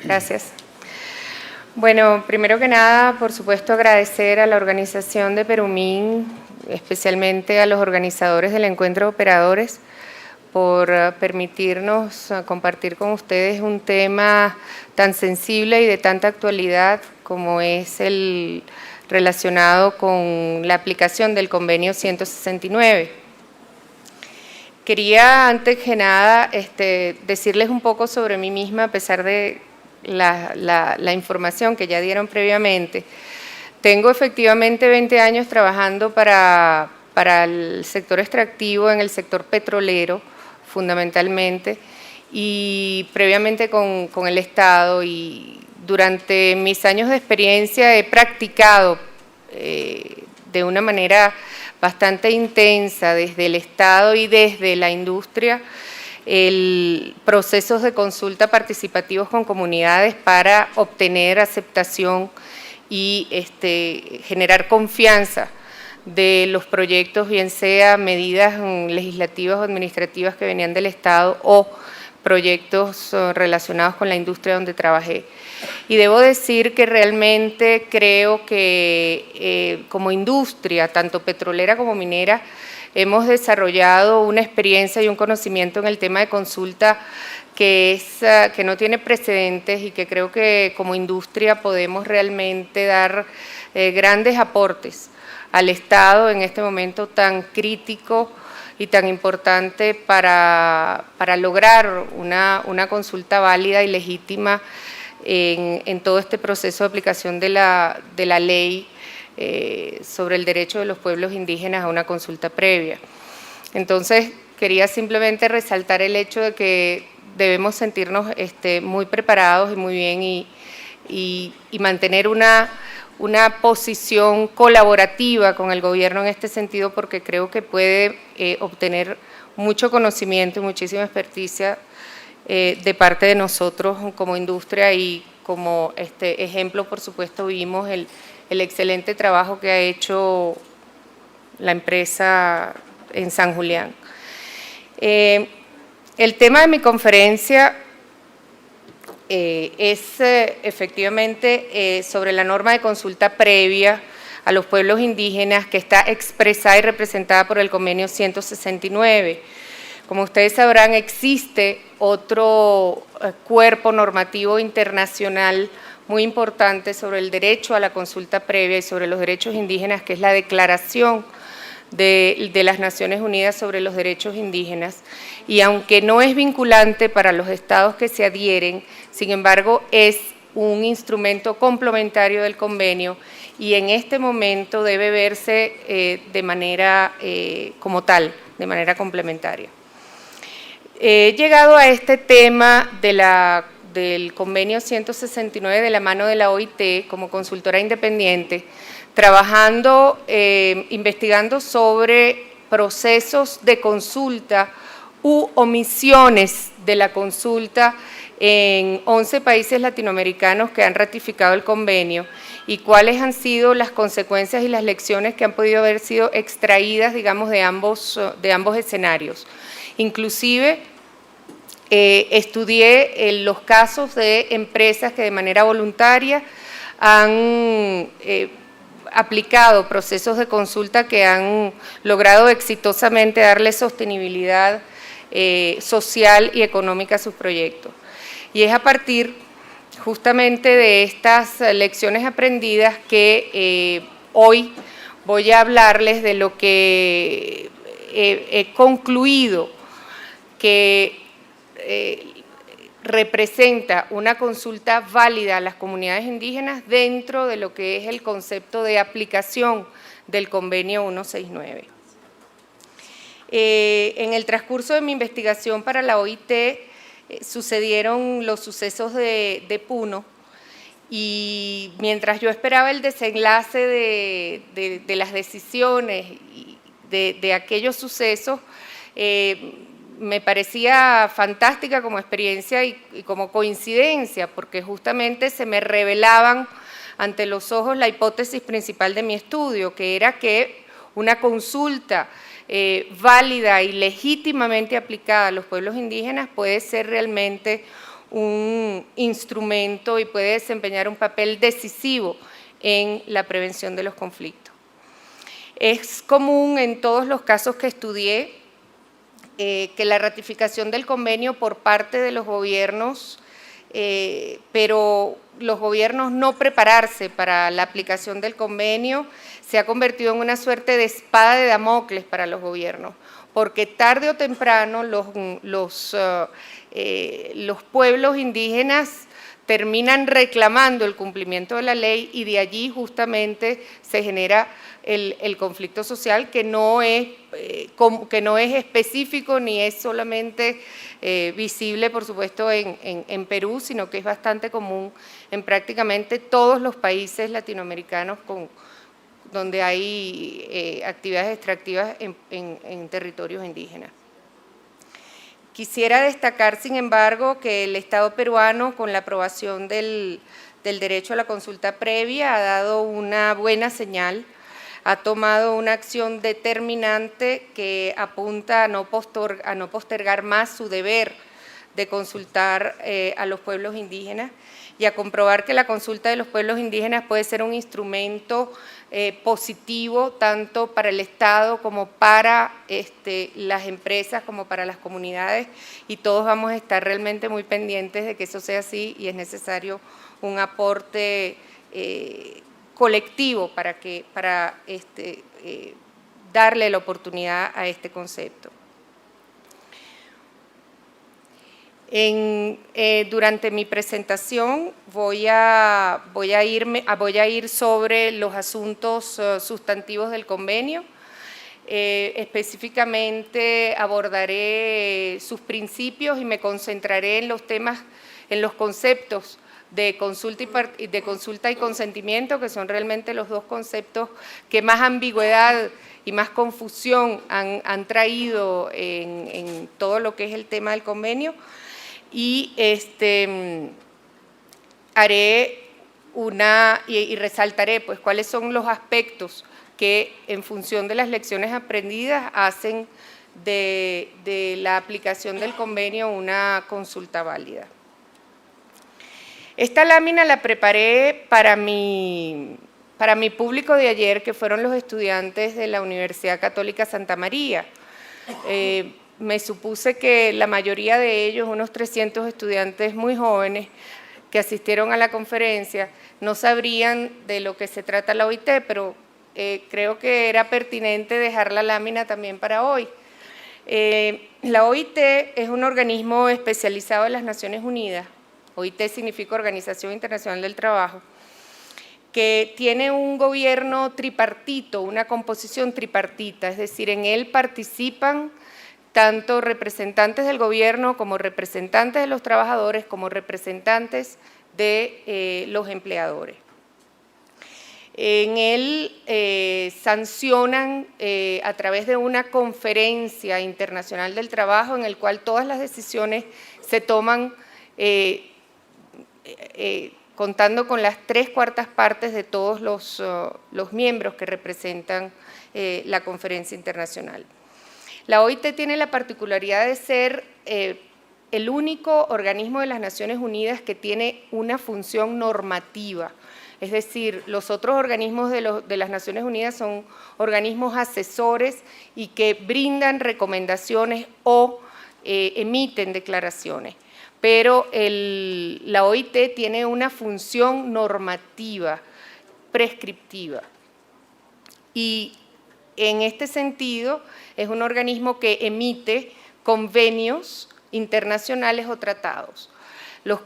Gracias. Bueno, primero que nada, por supuesto, agradecer a la organización de Perumín, especialmente a los organizadores del Encuentro de Operadores, por permitirnos compartir con ustedes un tema tan sensible y de tanta actualidad como es el relacionado con la aplicación del Convenio 169. Quería, antes que nada, decirles un poco sobre mí misma, a pesar de la información que ya dieron previamente. Tengo efectivamente 20 años trabajando para el sector extractivo, en el sector petrolero, fundamentalmente, y previamente con el Estado, y durante mis años de experiencia he practicado de una manera bastante intensa desde el Estado y desde la industria procesos de consulta participativos con comunidades para obtener aceptación y generar confianza de los proyectos, bien sea medidas legislativas o administrativas que venían del Estado o proyectos relacionados con la industria donde trabajé. Y debo decir que realmente creo que como industria, tanto petrolera como minera, hemos desarrollado una experiencia y un conocimiento en el tema de consulta que no tiene precedentes, y que creo que como industria podemos realmente dar grandes aportes al Estado en este momento tan crítico y tan importante para lograr una consulta válida y legítima en todo este proceso de aplicación de la ley sobre el derecho de los pueblos indígenas a una consulta previa. Entonces, quería simplemente resaltar el hecho de que debemos sentirnos muy preparados y muy bien y mantener una posición colaborativa con el gobierno en este sentido, porque creo que puede obtener mucho conocimiento y muchísima experticia de parte de nosotros como industria, y como ejemplo, por supuesto, vimos el excelente trabajo que ha hecho la empresa en San Julián. El tema de mi conferencia es efectivamente sobre la norma de consulta previa a los pueblos indígenas, que está expresada y representada por el Convenio 169. Como ustedes sabrán, existe otro cuerpo normativo internacional muy importante sobre el derecho a la consulta previa y sobre los derechos indígenas, que es la Declaración de las Naciones Unidas sobre los Derechos Indígenas, y aunque no es vinculante para los estados que se adhieren, sin embargo es un instrumento complementario del convenio, y en este momento debe verse de manera como tal, de manera complementaria. He llegado a este tema del Convenio 169 de la mano de la OIT como consultora independiente, trabajando, investigando sobre procesos de consulta u omisiones de la consulta en 11 países latinoamericanos que han ratificado el convenio, y cuáles han sido las consecuencias y las lecciones que han podido haber sido extraídas, digamos, de ambos escenarios. Inclusive estudié los casos de empresas que de manera voluntaria han aplicado procesos de consulta que han logrado exitosamente darle sostenibilidad social y económica a sus proyectos. Y es a partir justamente de estas lecciones aprendidas que hoy voy a hablarles de lo que he concluido que representa una consulta válida a las comunidades indígenas dentro de lo que es el concepto de aplicación del Convenio 169. En el transcurso de mi investigación para la OIT sucedieron los sucesos de Puno, y mientras yo esperaba el desenlace de las decisiones de aquellos sucesos, me parecía fantástica como experiencia y como coincidencia, porque justamente se me revelaban ante los ojos la hipótesis principal de mi estudio, que era que una consulta válida y legítimamente aplicada a los pueblos indígenas puede ser realmente un instrumento y puede desempeñar un papel decisivo en la prevención de los conflictos. Es común en todos los casos que estudié que la ratificación del convenio por parte de los gobiernos, pero los gobiernos no prepararse para la aplicación del convenio, se ha convertido en una suerte de espada de Damocles para los gobiernos, porque tarde o temprano los pueblos indígenas terminan reclamando el cumplimiento de la ley y de allí justamente se genera el conflicto social que no es específico ni es solamente visible, por supuesto, en Perú, sino que es bastante común en prácticamente todos los países latinoamericanos donde hay actividades extractivas en territorios indígenas. Quisiera destacar, sin embargo, que el Estado peruano, con la aprobación del derecho a la consulta previa, ha dado una buena señal, ha tomado una acción determinante que apunta a no postergar más su deber de consultar a los pueblos indígenas y a comprobar que la consulta de los pueblos indígenas puede ser un instrumento positivo tanto para el Estado como para las empresas, como para las comunidades, y todos vamos a estar realmente muy pendientes de que eso sea así y es necesario un aporte colectivo para darle la oportunidad a este concepto. Durante mi presentación voy a ir sobre los asuntos sustantivos del convenio. Específicamente abordaré sus principios y me concentraré en los temas, en los conceptos de consulta y consentimiento, que son realmente los dos conceptos que más ambigüedad y más confusión han traído en todo lo que es el tema del convenio. Y resaltaré pues cuáles son los aspectos que en función de las lecciones aprendidas hacen de la aplicación del convenio una consulta válida. Esta lámina la preparé para mi público de ayer, que fueron los estudiantes de la Universidad Católica Santa María. Me supuse que la mayoría de ellos, unos 300 estudiantes muy jóvenes que asistieron a la conferencia, no sabrían de lo que se trata la OIT, pero creo que era pertinente dejar la lámina también para hoy. La OIT es un organismo especializado de las Naciones Unidas. OIT significa Organización Internacional del Trabajo, que tiene un gobierno tripartito, una composición tripartita, es decir, en él participan tanto representantes del gobierno como representantes de los trabajadores, como representantes de los empleadores. En él sancionan a través de una conferencia internacional del trabajo en el cual todas las decisiones se toman contando con las 3/4 partes de todos los miembros que representan la conferencia internacional. La OIT tiene la particularidad de ser el único organismo de las Naciones Unidas que tiene una función normativa, es decir, los otros organismos de las Naciones Unidas son organismos asesores y que brindan recomendaciones o emiten declaraciones, pero la OIT tiene una función normativa, prescriptiva, y en este sentido es un organismo que emite convenios internacionales o tratados, a los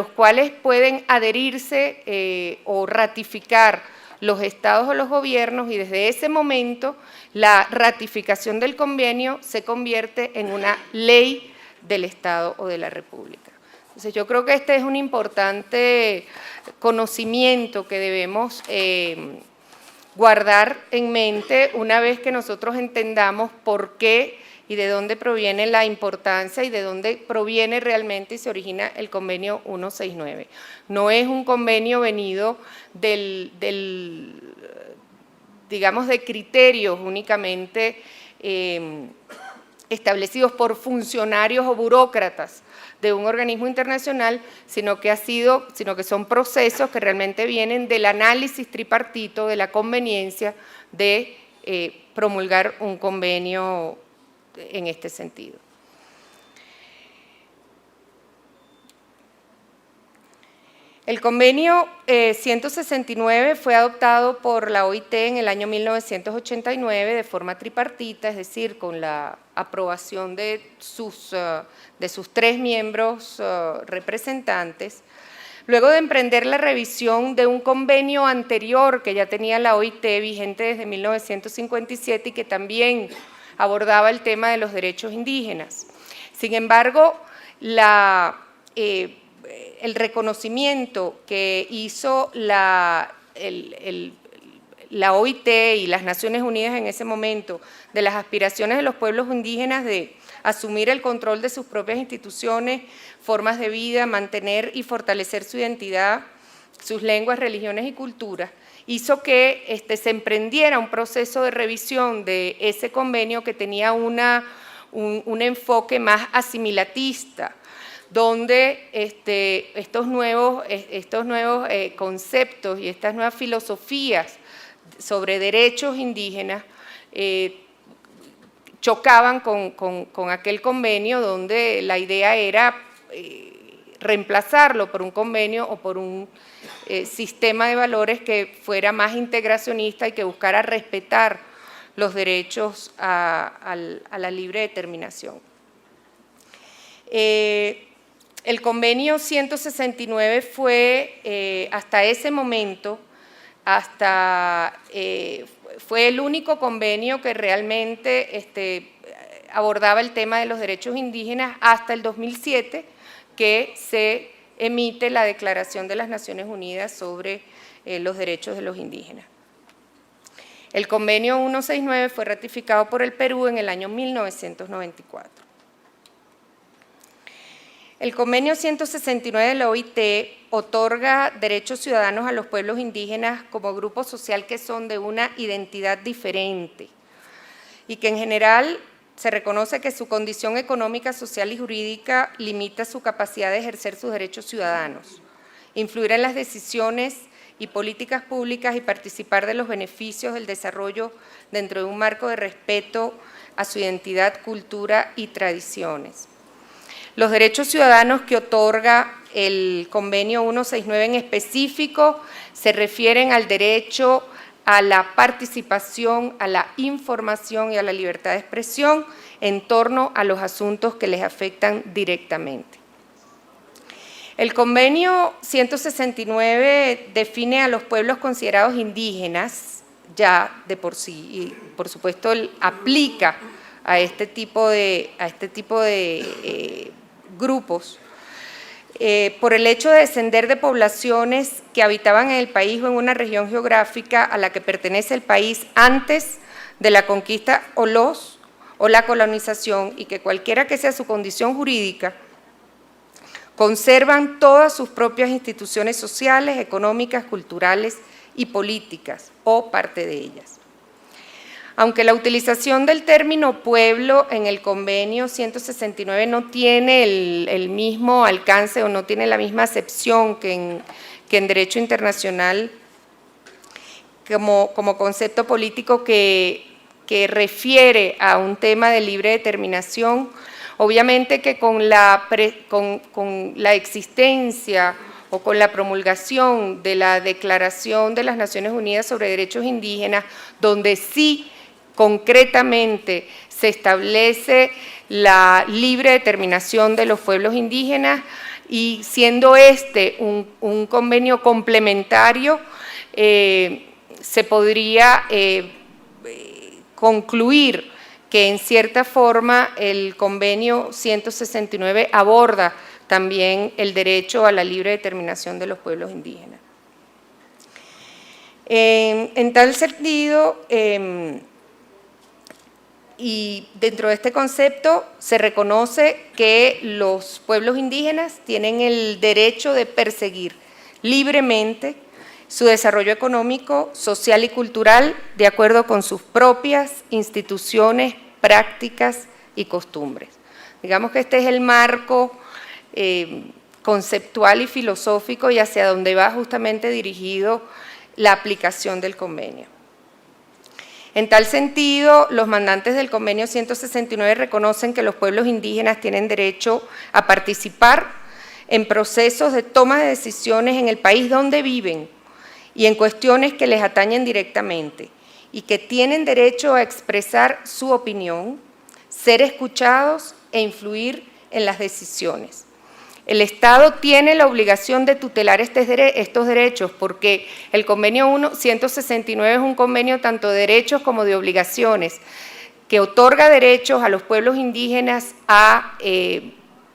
cuales pueden adherirse o ratificar los estados o los gobiernos, y desde ese momento la ratificación del convenio se convierte en una ley del Estado o de la República. Entonces yo creo que este es un importante conocimiento que debemos guardar en mente una vez que nosotros entendamos por qué y de dónde proviene la importancia y de dónde proviene realmente y se origina el convenio 169. No es un convenio venido digamos, de criterios únicamente establecidos por funcionarios o burócratas de un organismo internacional, sino que son procesos que realmente vienen del análisis tripartito de la conveniencia de promulgar un convenio en este sentido. El convenio 169 fue adoptado por la OIT en el año 1989 de forma tripartita, es decir, con la aprobación de sus 3 miembros representantes, luego de emprender la revisión de un convenio anterior que ya tenía la OIT vigente desde 1957 y que también abordaba el tema de los derechos indígenas. Sin embargo, el reconocimiento que hizo la OIT y las Naciones Unidas en ese momento de las aspiraciones de los pueblos indígenas de asumir el control de sus propias instituciones, formas de vida, mantener y fortalecer su identidad, sus lenguas, religiones y culturas, hizo que se emprendiera un proceso de revisión de ese convenio que tenía un enfoque más asimilatista, donde estos nuevos conceptos y estas nuevas filosofías sobre derechos indígenas chocaban con aquel convenio, donde la idea era reemplazarlo por un convenio o por un sistema de valores que fuera más integracionista y que buscara respetar los derechos a la libre determinación. El convenio 169 fue, hasta ese momento, fue el único convenio que realmente abordaba el tema de los derechos indígenas hasta el 2007, que se emite la Declaración de las Naciones Unidas sobre los derechos de los indígenas. El convenio 169 fue ratificado por el Perú en el año 1994. El convenio 169 de la OIT otorga derechos ciudadanos a los pueblos indígenas como grupo social que son de una identidad diferente y que en general se reconoce que su condición económica, social y jurídica limita su capacidad de ejercer sus derechos ciudadanos, influir en las decisiones y políticas públicas y participar de los beneficios del desarrollo dentro de un marco de respeto a su identidad, cultura y tradiciones. Los derechos ciudadanos que otorga el convenio 169 en específico se refieren al derecho a la participación, a la información y a la libertad de expresión en torno a los asuntos que les afectan directamente. El convenio 169 define a los pueblos considerados indígenas ya de por sí y por supuesto aplica a este tipo de grupos por el hecho de descender de poblaciones que habitaban en el país o en una región geográfica a la que pertenece el país antes de la conquista o la colonización, y que cualquiera que sea su condición jurídica, conservan todas sus propias instituciones sociales, económicas, culturales y políticas, o parte de ellas. Aunque la utilización del término pueblo en el convenio 169 no tiene el mismo alcance o no tiene la misma acepción que en derecho internacional como concepto político que refiere a un tema de libre determinación, obviamente que con la existencia o con la promulgación de la Declaración de las Naciones Unidas sobre Derechos Indígenas, donde sí concretamente se establece la libre determinación de los pueblos indígenas, y siendo un convenio complementario, se podría concluir que en cierta forma el convenio 169 aborda también el derecho a la libre determinación de los pueblos indígenas. En tal sentido, y dentro de este concepto se reconoce que los pueblos indígenas tienen el derecho de perseguir libremente su desarrollo económico, social y cultural de acuerdo con sus propias instituciones, prácticas y costumbres. Digamos que este es el marco conceptual y filosófico y hacia donde va justamente dirigido la aplicación del convenio. En tal sentido, los mandantes del convenio 169 reconocen que los pueblos indígenas tienen derecho a participar en procesos de toma de decisiones en el país donde viven y en cuestiones que les atañen directamente, y que tienen derecho a expresar su opinión, ser escuchados e influir en las decisiones. El Estado tiene la obligación de tutelar estos derechos porque el convenio 169 es un convenio tanto de derechos como de obligaciones que otorga derechos a los pueblos indígenas a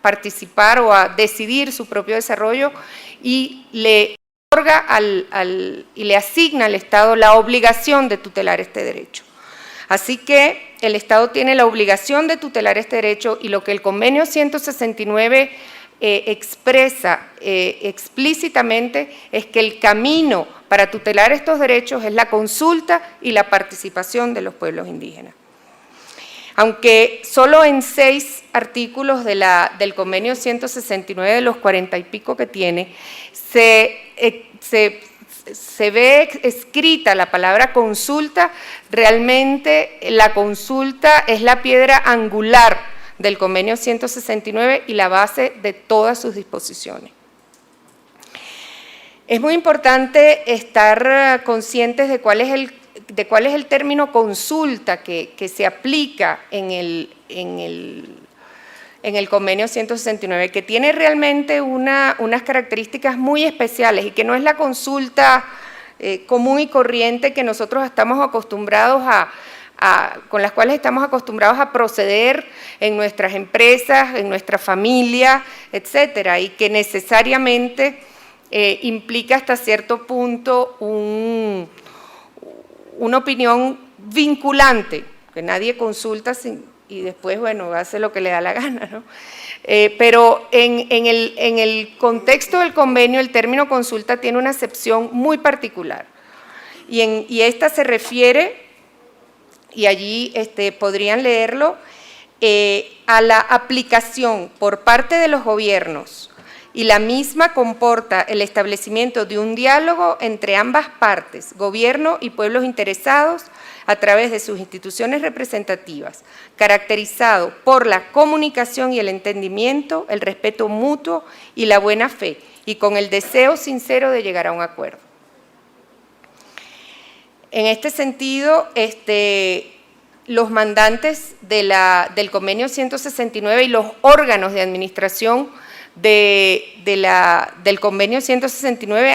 participar o a decidir su propio desarrollo y le otorga y le asigna al Estado la obligación de tutelar este derecho. Así que el Estado tiene la obligación de tutelar este derecho y lo que el convenio 169 expresa explícitamente es que el camino para tutelar estos derechos es la consulta y la participación de los pueblos indígenas. Aunque solo en 6 artículos del convenio 169 de los 40 y pico que tiene, se ve escrita la palabra consulta, realmente la consulta es la piedra angular del convenio 169 y la base de todas sus disposiciones. Es muy importante estar conscientes de cuál es el término consulta que se aplica en el convenio 169, que tiene realmente unas características muy especiales y que no es la consulta común y corriente que nosotros estamos acostumbrados con las cuales estamos acostumbrados a proceder en nuestras empresas, en nuestra familia, etcétera, y que necesariamente implica hasta cierto punto una opinión vinculante, que nadie consulta y después, bueno, hace lo que le da la gana, ¿no? Pero en el contexto del convenio, el término consulta tiene una acepción muy particular, y esta se refiere, y allí podrían leerlo, a la aplicación por parte de los gobiernos, y la misma comporta el establecimiento de un diálogo entre ambas partes, gobierno y pueblos interesados, a través de sus instituciones representativas, caracterizado por la comunicación y el entendimiento, el respeto mutuo y la buena fe, y con el deseo sincero de llegar a un acuerdo. En este sentido, los mandantes del convenio 169 y los órganos de administración del convenio 169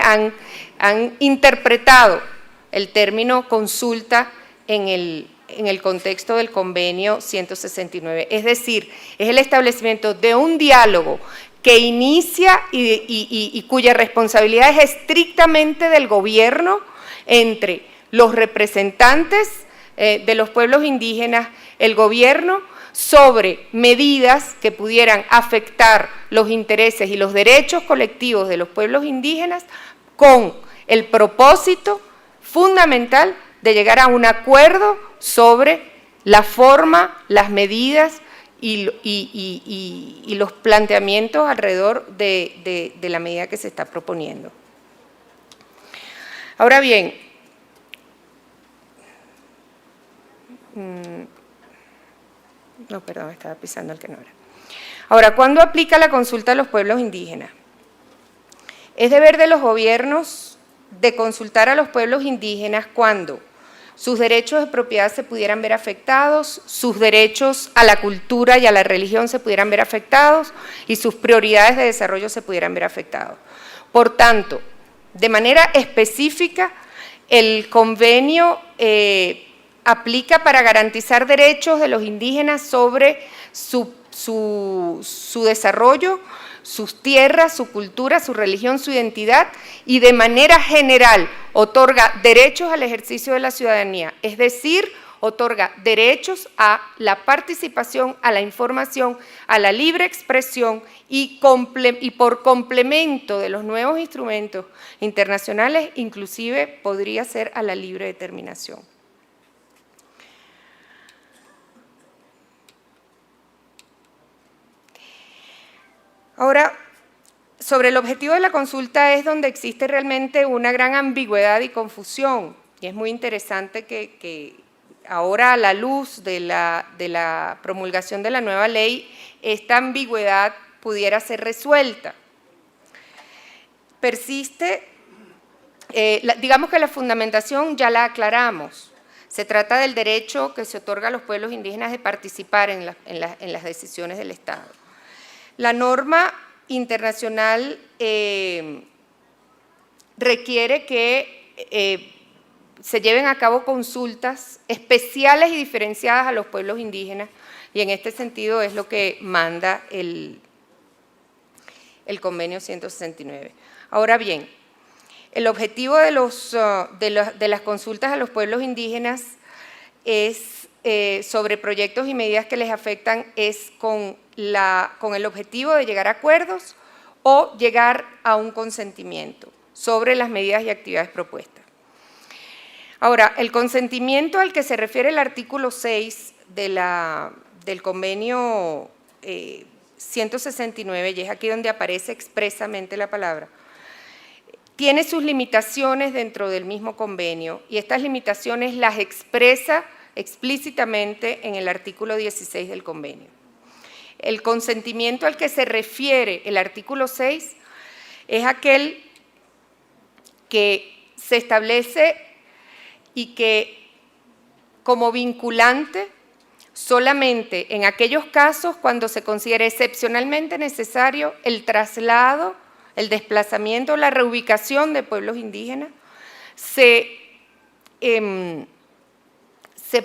han interpretado el término consulta en el contexto del convenio 169. Es decir, es el establecimiento de un diálogo que inicia y cuya responsabilidad es estrictamente del gobierno entre los representantes de los pueblos indígenas, el gobierno, sobre medidas que pudieran afectar los intereses y los derechos colectivos de los pueblos indígenas con el propósito fundamental de llegar a un acuerdo sobre la forma, las medidas y los planteamientos alrededor de la medida que se está proponiendo. Ahora bien, no, perdón, estaba pisando el que no era. Ahora, ¿cuándo aplica la consulta a los pueblos indígenas? Es deber de los gobiernos de consultar a los pueblos indígenas cuando sus derechos de propiedad se pudieran ver afectados, sus derechos a la cultura y a la religión se pudieran ver afectados y sus prioridades de desarrollo se pudieran ver afectados. Por tanto, de manera específica, el convenio aplica para garantizar derechos de los indígenas sobre su desarrollo, sus tierras, su cultura, su religión, su identidad, y de manera general otorga derechos al ejercicio de la ciudadanía, es decir, otorga derechos a la participación, a la información, a la libre expresión y por complemento de los nuevos instrumentos internacionales, inclusive podría ser a la libre determinación. Ahora, sobre el objetivo de la consulta es donde existe realmente una gran ambigüedad y confusión, y es muy interesante que ahora a la luz de la promulgación de la nueva ley, esta ambigüedad pudiera ser resuelta. Persiste, digamos que la fundamentación ya la aclaramos. Se trata del derecho que se otorga a los pueblos indígenas de participar en las decisiones del Estado. La norma internacional requiere que se lleven a cabo consultas especiales y diferenciadas a los pueblos indígenas, y en este sentido es lo que manda el convenio 169. Ahora bien, el objetivo de las consultas a los pueblos indígenas es, sobre proyectos y medidas que les afectan, es con el objetivo de llegar a acuerdos o llegar a un consentimiento sobre las medidas y actividades propuestas. Ahora, el consentimiento al que se refiere el artículo 6 del convenio 169, y es aquí donde aparece expresamente la palabra, tiene sus limitaciones dentro del mismo convenio, y estas limitaciones las expresa explícitamente en el artículo 16 del convenio. El consentimiento al que se refiere el artículo 6 es aquel que se establece y que como vinculante solamente en aquellos casos cuando se considere excepcionalmente necesario el traslado, el desplazamiento, la reubicación de pueblos indígenas, se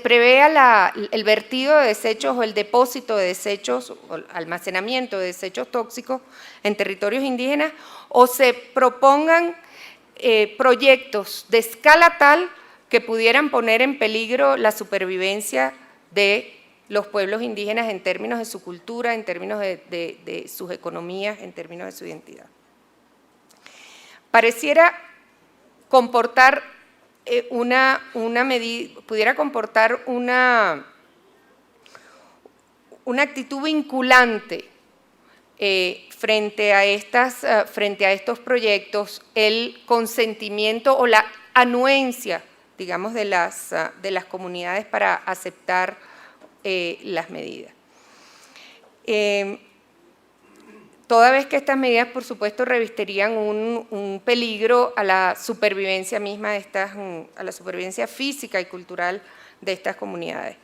prevea el vertido de desechos o el depósito de desechos o almacenamiento de desechos tóxicos en territorios indígenas, o se propongan proyectos de escala tal que pudieran poner en peligro la supervivencia de los pueblos indígenas en términos de su cultura, en términos de sus economías, en términos de su identidad. Pareciera comportar pudiera comportar una actitud vinculante frente a estos proyectos, el consentimiento o la anuencia, digamos, de las comunidades para aceptar las medidas. Toda vez que estas medidas, por supuesto, revestirían un peligro a la supervivencia misma a la supervivencia física y cultural de estas comunidades.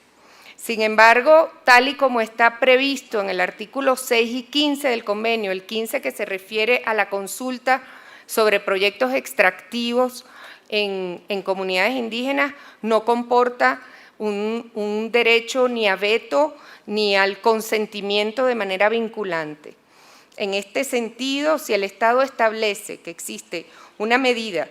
Sin embargo, tal y como está previsto en el artículo 6 y 15 del convenio, el 15 que se refiere a la consulta sobre proyectos extractivos en comunidades indígenas, no comporta un derecho ni a veto ni al consentimiento de manera vinculante. En este sentido, si el Estado establece que existe una medida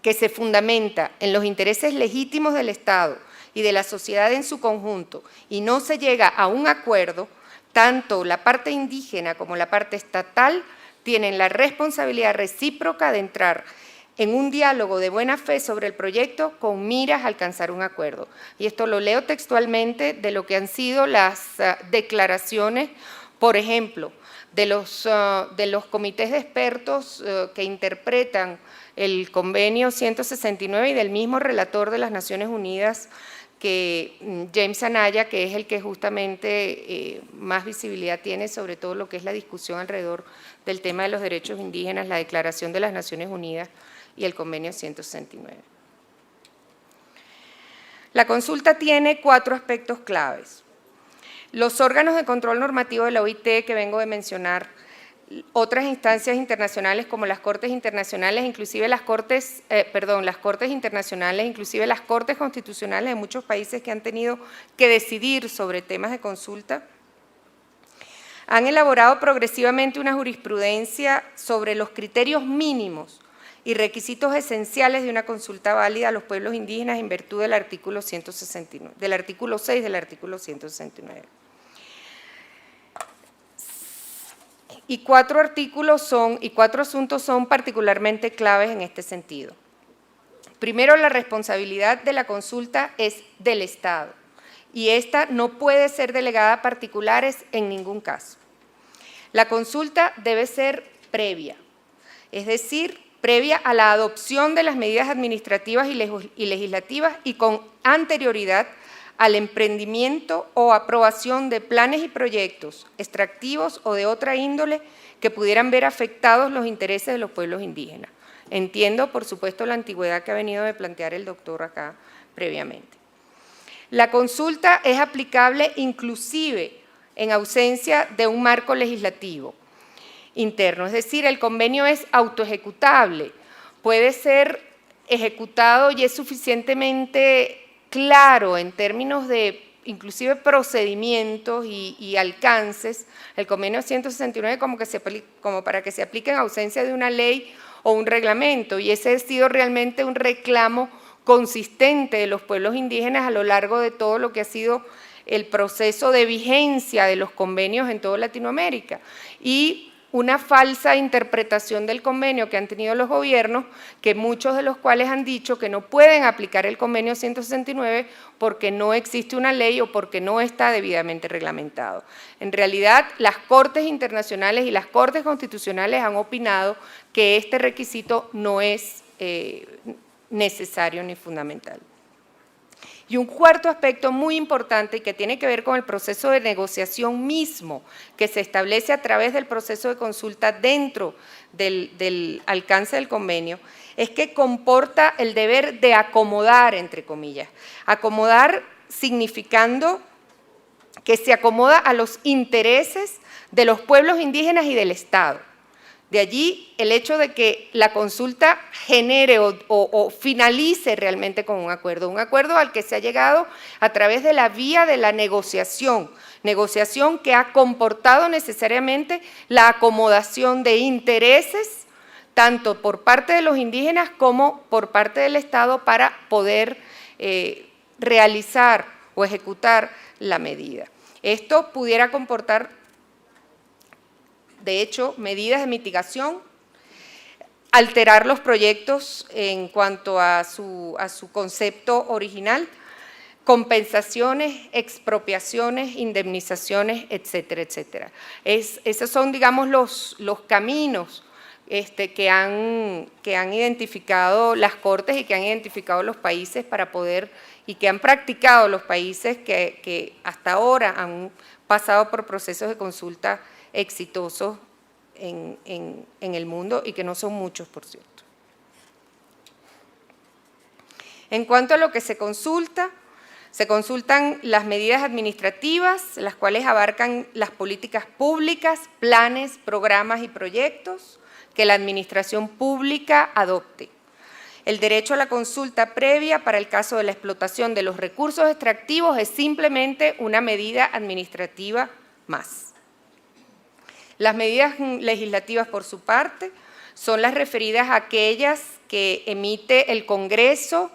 que se fundamenta en los intereses legítimos del Estado y de la sociedad en su conjunto y no se llega a un acuerdo, tanto la parte indígena como la parte estatal tienen la responsabilidad recíproca de entrar en un diálogo de buena fe sobre el proyecto con miras a alcanzar un acuerdo. Y esto lo leo textualmente de lo que han sido las declaraciones, por ejemplo, de los comités de expertos que interpretan el convenio 169 y del mismo relator de las Naciones Unidas, James Anaya, que es el que justamente más visibilidad tiene sobre todo lo que es la discusión alrededor del tema de los derechos indígenas, la Declaración de las Naciones Unidas y el convenio 169. La consulta tiene 4 aspectos claves. Los órganos de control normativo de la OIT que vengo de mencionar, otras instancias internacionales como las Cortes Internacionales, inclusive las Cortes Internacionales, inclusive las Cortes Constitucionales de muchos países que han tenido que decidir sobre temas de consulta, han elaborado progresivamente una jurisprudencia sobre los criterios mínimos y requisitos esenciales de una consulta válida a los pueblos indígenas en virtud del artículo 169, del artículo 6 del artículo 169. Y 4 asuntos son particularmente claves en este sentido. Primero, la responsabilidad de la consulta es del Estado y esta no puede ser delegada a particulares en ningún caso. La consulta debe ser previa, es decir, previa a la adopción de las medidas administrativas y legislativas y con anterioridad al emprendimiento o aprobación de planes y proyectos extractivos o de otra índole que pudieran ver afectados los intereses de los pueblos indígenas. Entiendo, por supuesto, la antigüedad que ha venido de plantear el doctor acá previamente. La consulta es aplicable inclusive en ausencia de un marco legislativo interno, es decir, el convenio es autoejecutable, puede ser ejecutado y es suficientemente claro en términos de inclusive procedimientos y alcances, el convenio 169 como para que se aplique en ausencia de una ley o un reglamento, y ese ha sido realmente un reclamo consistente de los pueblos indígenas a lo largo de todo lo que ha sido el proceso de vigencia de los convenios en toda Latinoamérica, y una falsa interpretación del convenio que han tenido los gobiernos, que muchos de los cuales han dicho que no pueden aplicar el convenio 169 porque no existe una ley o porque no está debidamente reglamentado. En realidad, las Cortes internacionales y las Cortes constitucionales han opinado que este requisito no es necesario ni fundamental. Y un cuarto aspecto muy importante que tiene que ver con el proceso de negociación mismo que se establece a través del proceso de consulta dentro del alcance del convenio, es que comporta el deber de acomodar, entre comillas. Acomodar significando que se acomoda a los intereses de los pueblos indígenas y del Estado. De allí el hecho de que la consulta genere o finalice realmente con un acuerdo al que se ha llegado a través de la vía de la negociación que ha comportado necesariamente la acomodación de intereses tanto por parte de los indígenas como por parte del Estado para poder realizar o ejecutar la medida. Esto pudiera comportar, de hecho, medidas de mitigación, alterar los proyectos en cuanto a su concepto original, compensaciones, expropiaciones, indemnizaciones, etcétera, etcétera. Esos son, digamos, los caminos que han identificado las Cortes y que han identificado los países para poder, y que han practicado los países que hasta ahora han pasado por procesos de consulta exitosos en el mundo y que no son muchos, por cierto. En cuanto a lo que se consultan las medidas administrativas, las cuales abarcan las políticas públicas, planes, programas y proyectos que la administración pública adopte. El derecho a la consulta previa para el caso de la explotación de los recursos extractivos es simplemente una medida administrativa más. Las medidas legislativas, por su parte, son las referidas a aquellas que emite el Congreso,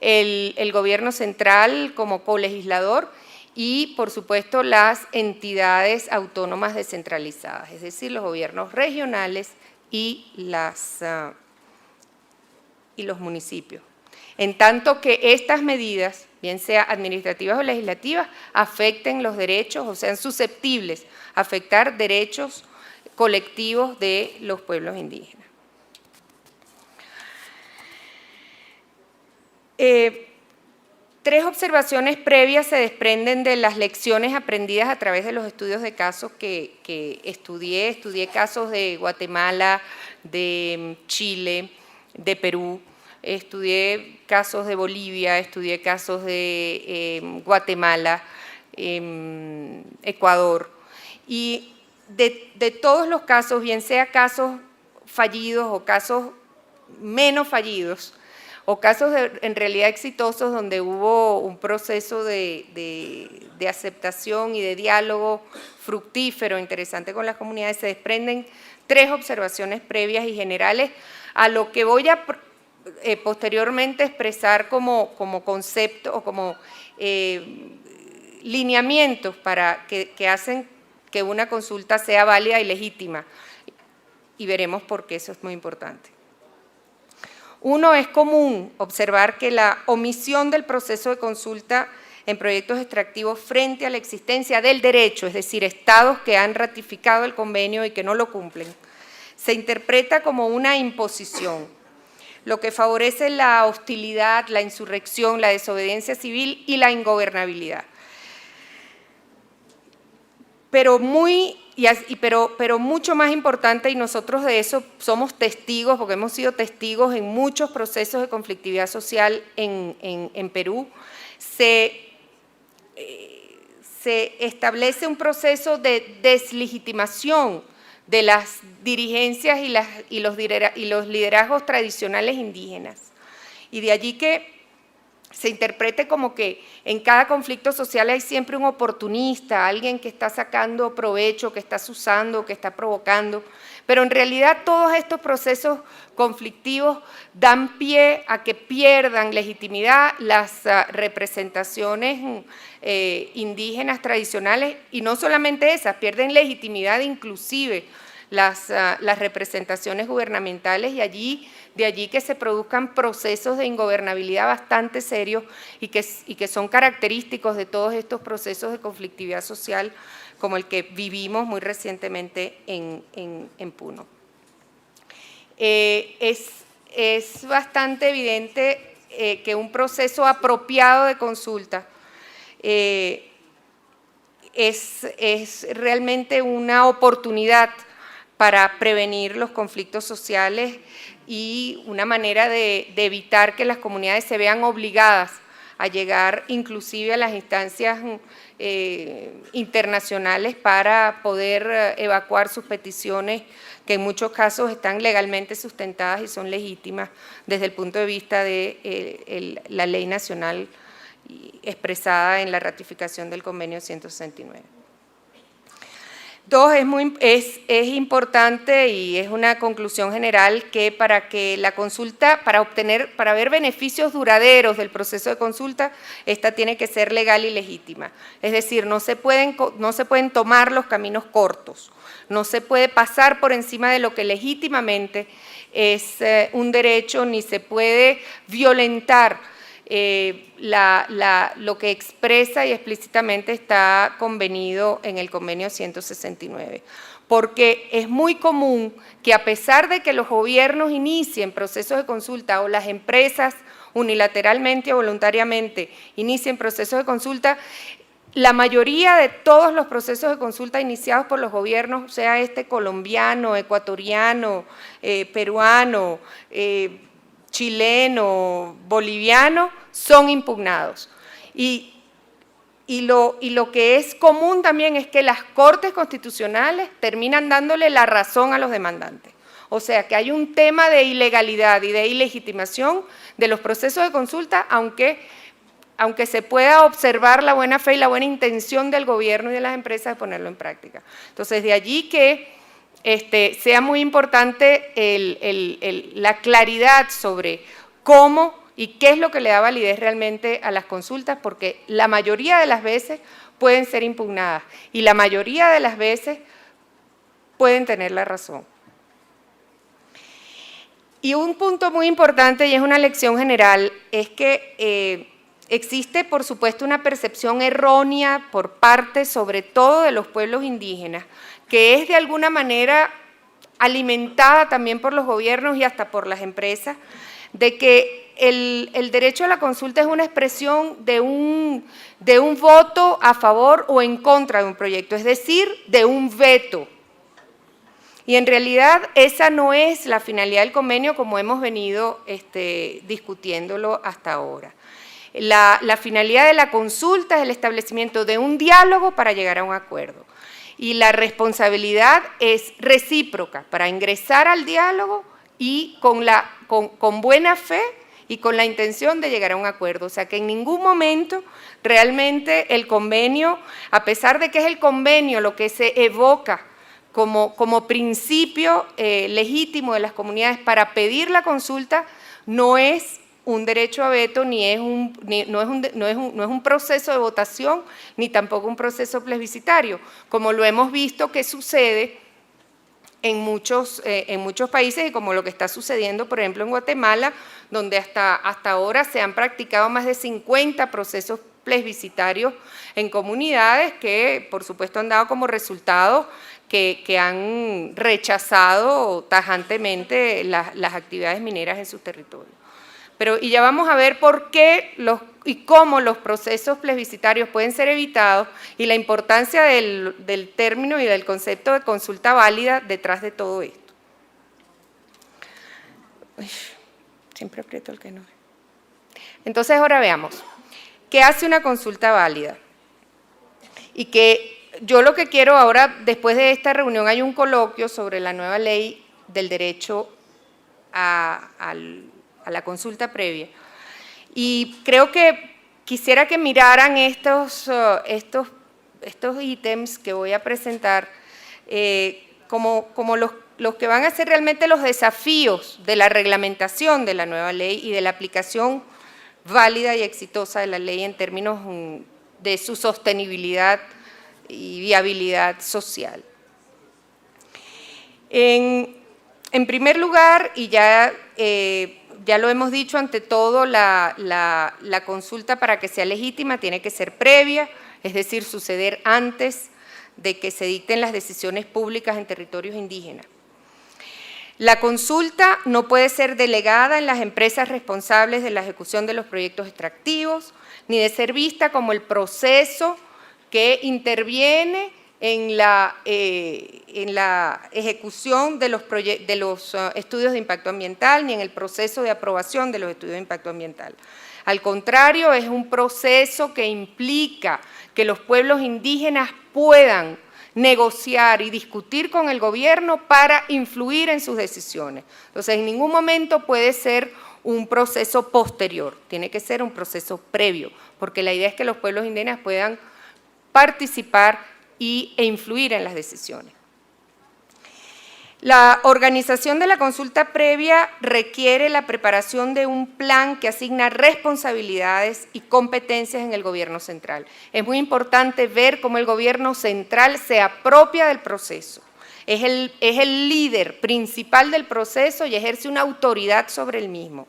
el Gobierno central como colegislador y, por supuesto, las entidades autónomas descentralizadas, es decir, los gobiernos regionales y los municipios. En tanto que estas medidas, bien sea administrativas o legislativas, afecten los derechos o sean susceptibles a afectar derechos colectivos de los pueblos indígenas. Tres observaciones previas se desprenden de las lecciones aprendidas a través de los estudios de casos que estudié. Estudié casos de Guatemala, de Chile, de Perú, estudié casos de Bolivia, estudié casos de Guatemala, Ecuador, y de todos los casos, bien sea casos fallidos o casos menos fallidos, o casos en realidad exitosos donde hubo un proceso de aceptación y de diálogo fructífero, interesante con las comunidades, se desprenden tres observaciones previas y generales a lo que voy a posteriormente expresar como concepto o como lineamientos para que hacen que una consulta sea válida y legítima, y veremos por qué eso es muy importante. Uno, es común observar que la omisión del proceso de consulta en proyectos extractivos frente a la existencia del derecho, es decir, estados que han ratificado el convenio y que no lo cumplen, se interpreta como una imposición, lo que favorece la hostilidad, la insurrección, la desobediencia civil y la ingobernabilidad. Pero mucho más importante, y nosotros de eso somos testigos, porque hemos sido testigos en muchos procesos de conflictividad social en Perú, se establece un proceso de deslegitimación de las dirigencias y los liderazgos tradicionales indígenas. Y de allí que se interprete como que en cada conflicto social hay siempre un oportunista, alguien que está sacando provecho, que está usando, que está provocando, pero en realidad todos estos procesos conflictivos dan pie a que pierdan legitimidad las representaciones indígenas tradicionales, y no solamente esas, pierden legitimidad inclusive las representaciones gubernamentales, y de allí que se produzcan procesos de ingobernabilidad bastante serios y que son característicos de todos estos procesos de conflictividad social, como el que vivimos muy recientemente en Puno. Es bastante evidente que un proceso apropiado de consulta es realmente una oportunidad para prevenir los conflictos sociales y una manera de evitar que las comunidades se vean obligadas a llegar inclusive a las instancias internacionales para poder evacuar sus peticiones, que en muchos casos están legalmente sustentadas y son legítimas desde el punto de vista de la ley nacional expresada en la ratificación del convenio 169. Dos, es importante y es una conclusión general que para que la consulta, para ver beneficios duraderos del proceso de consulta, esta tiene que ser legal y legítima. Es decir, no se pueden tomar los caminos cortos, no se puede pasar por encima de lo que legítimamente es un derecho, ni se puede violentar lo que expresa y explícitamente está convenido en el convenio 169, porque es muy común que a pesar de que los gobiernos inicien procesos de consulta o las empresas unilateralmente o voluntariamente inicien procesos de consulta, la mayoría de todos los procesos de consulta iniciados por los gobiernos, sea colombiano, ecuatoriano, peruano, chileno, boliviano, son impugnados. Y lo que es común también es que las Cortes Constitucionales terminan dándole la razón a los demandantes. O sea, que hay un tema de ilegalidad y de ilegitimación de los procesos de consulta, aunque se pueda observar la buena fe y la buena intención del gobierno y de las empresas de ponerlo en práctica. Entonces, de allí que sea muy importante la claridad sobre cómo y qué es lo que le da validez realmente a las consultas, porque la mayoría de las veces pueden ser impugnadas y la mayoría de las veces pueden tener la razón. Y un punto muy importante, y es una lección general, es que existe, por supuesto, una percepción errónea por parte, sobre todo de los pueblos indígenas, que es de alguna manera alimentada también por los gobiernos y hasta por las empresas, de que el derecho a la consulta es una expresión de un voto a favor o en contra de un proyecto, es decir, de un veto. Y en realidad esa no es la finalidad del convenio como hemos venido discutiéndolo hasta ahora. La finalidad de la consulta es el establecimiento de un diálogo para llegar a un acuerdo. Y la responsabilidad es recíproca para ingresar al diálogo y con buena fe y con la intención de llegar a un acuerdo. O sea, que en ningún momento realmente el convenio, a pesar de que es el convenio lo que se evoca como principio legítimo de las comunidades para pedir la consulta, no es un derecho a veto, no es un proceso de votación, ni tampoco un proceso plebiscitario, como lo hemos visto que sucede en muchos países y como lo que está sucediendo, por ejemplo, en Guatemala, donde hasta ahora se han practicado más de 50 procesos plebiscitarios en comunidades que, por supuesto, han dado como resultado que han rechazado tajantemente las actividades mineras en sus territorios. Y ya vamos a ver por qué y cómo los procesos plebiscitarios pueden ser evitados y la importancia del término y del concepto de consulta válida detrás de todo esto. Uy, siempre aprieto el que no. Entonces ahora veamos, ¿qué hace una consulta válida? Y que yo lo que quiero ahora, después de esta reunión, hay un coloquio sobre la nueva ley del derecho a la consulta previa. Y creo que quisiera que miraran estos ítems que voy a presentar como los que van a ser realmente los desafíos de la reglamentación de la nueva ley y de la aplicación válida y exitosa de la ley en términos de su sostenibilidad y viabilidad social. En primer lugar, y ya lo hemos dicho, ante todo la consulta para que sea legítima tiene que ser previa, es decir, suceder antes de que se dicten las decisiones públicas en territorios indígenas. La consulta no puede ser delegada en las empresas responsables de la ejecución de los proyectos extractivos, ni de ser vista como el proceso que interviene en la ejecución de los estudios de impacto ambiental, ni en el proceso de aprobación de los estudios de impacto ambiental. Al contrario, es un proceso que implica que los pueblos indígenas puedan negociar y discutir con el gobierno para influir en sus decisiones. Entonces, en ningún momento puede ser un proceso posterior, tiene que ser un proceso previo, porque la idea es que los pueblos indígenas puedan participar e influir en las decisiones. La organización de la consulta previa requiere la preparación de un plan que asigna responsabilidades y competencias en el gobierno central. Es muy importante ver cómo el gobierno central se apropia del proceso. Es el líder principal del proceso y ejerce una autoridad sobre el mismo.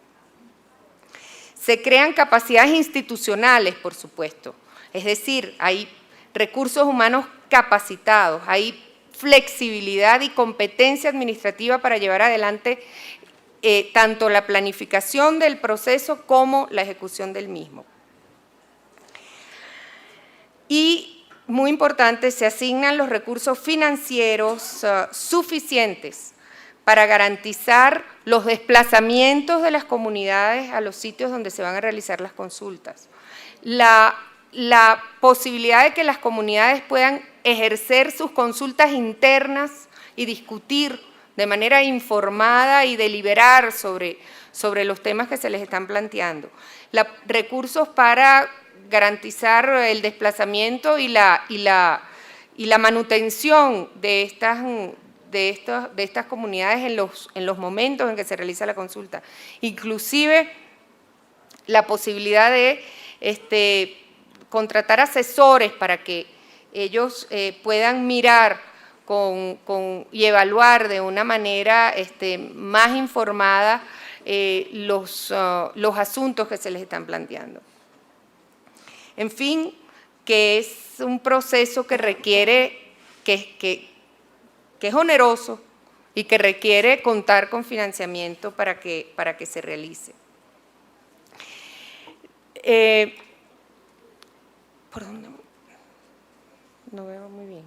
Se crean capacidades institucionales, por supuesto, es decir, hay recursos humanos capacitados, hay flexibilidad y competencia administrativa para llevar adelante tanto la planificación del proceso como la ejecución del mismo. Y, muy importante, se asignan los recursos financieros suficientes para garantizar los desplazamientos de las comunidades a los sitios donde se van a realizar las consultas. La posibilidad de que las comunidades puedan ejercer sus consultas internas y discutir de manera informada y deliberar sobre los temas que se les están planteando. Recursos para garantizar el desplazamiento y la manutención de estas comunidades en los momentos en que se realiza la consulta. Inclusive la posibilidad de contratar asesores para que ellos puedan mirar y evaluar de una manera más informada los asuntos que se les están planteando. En fin, que es un proceso que requiere, que es oneroso y que requiere contar con financiamiento para que se realice. ¿Por dónde? No veo muy bien.